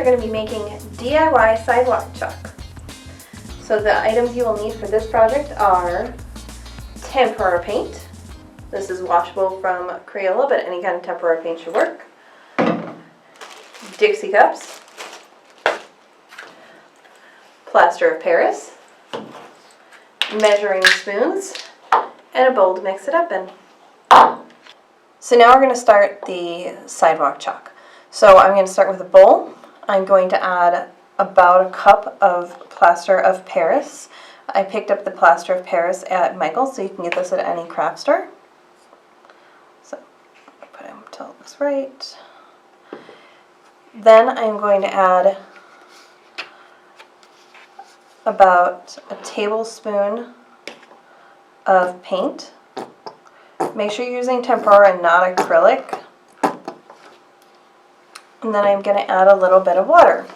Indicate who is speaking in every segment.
Speaker 1: are going to be making DIY sidewalk chalk. So the items you will need for this project are tempera paint. This is washable from Crayola, but any kind of tempera paint should work. Dixie cups, plaster of Paris, measuring spoons, and a bowl to mix it up in. So now we're going to start the sidewalk chalk. So I'm going to start with a bowl. I'm going to add about a cup of plaster of Paris. I picked up the plaster of Paris at Michael's, so you can get this at any craft store. So put it until it looks right. Then I'm going to add about a tablespoon of paint. Make sure you're using tempera and not acrylic. And then I'm going to add a little bit of water.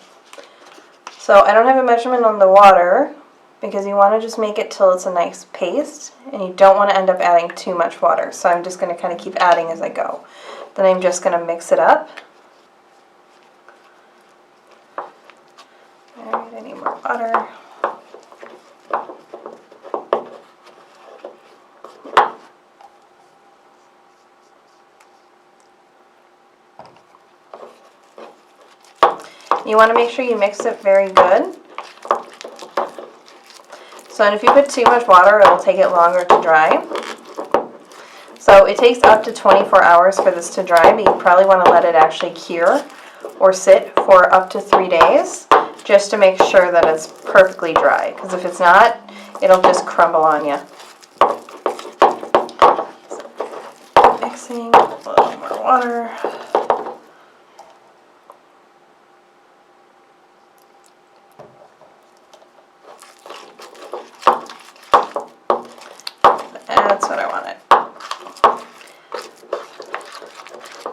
Speaker 1: So I don't have a measurement on the water because you want to just make it till it's a nice paste and you don't want to end up adding too much water. So I'm just going to kind of keep adding as I go. Then I'm just going to mix it up. Alright, I need more water. You want to make sure you mix it very good. So, and if you put too much water, it'll take it longer to dry. So it takes up to 24 hours for this to dry, but you probably want to let it actually cure or sit for up to 3 days just to make sure that it's perfectly dry. Because if it's not, it'll just crumble on you. So, mixing, a little more water. That's what I wanted.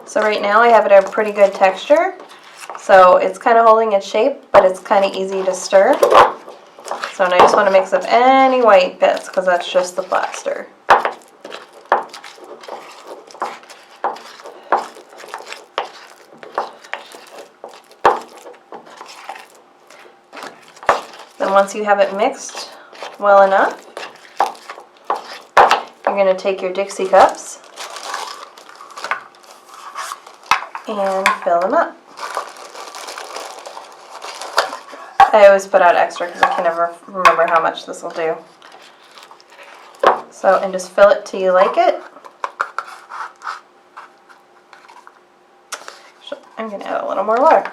Speaker 1: So right now I have it at a pretty good texture. So it's kind of holding its shape, but it's kind of easy to stir. So I just want to mix up any white bits because that's just the plaster. Then once you have it mixed well enough, you're going to take your Dixie cups and fill them up. I always put out extra because I can never remember how much this will do. So, and just fill it till you like it. So I'm going to add a little more water.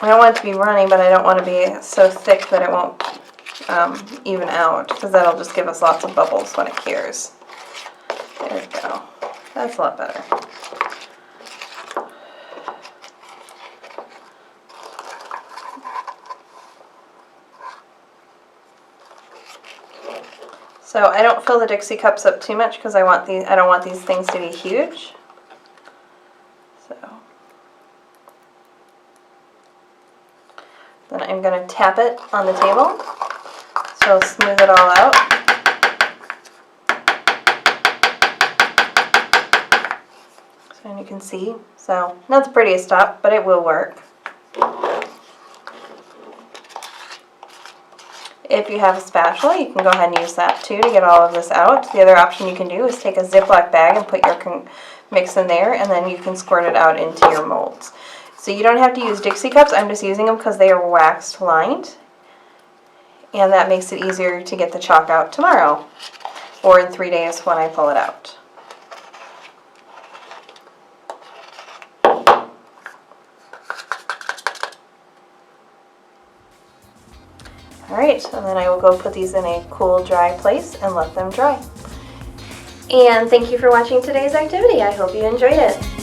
Speaker 1: I don't want it to be runny, but I don't want to be so thick that it won't even out, because that'll just give us lots of bubbles when it cures. There we go. That's a lot better. So I don't fill the Dixie cups up too much because I don't want these things to be huge. Then I'm going to tap it on the table so it'll smooth it all out. So you can see, so not the prettiest top, but it will work. If you have a spatula, you can go ahead and use that too to get all of this out. The other option you can do is take a Ziploc bag and put your mix in there, and then you can squirt it out into your molds. So you don't have to use Dixie cups. I'm just using them because they are waxed lined, and that makes it easier to get the chalk out tomorrow or in 3 days when I pull it out. Alright, and then I will go put these in a cool, dry place and let them dry. And thank you for watching today's activity. I hope you enjoyed it.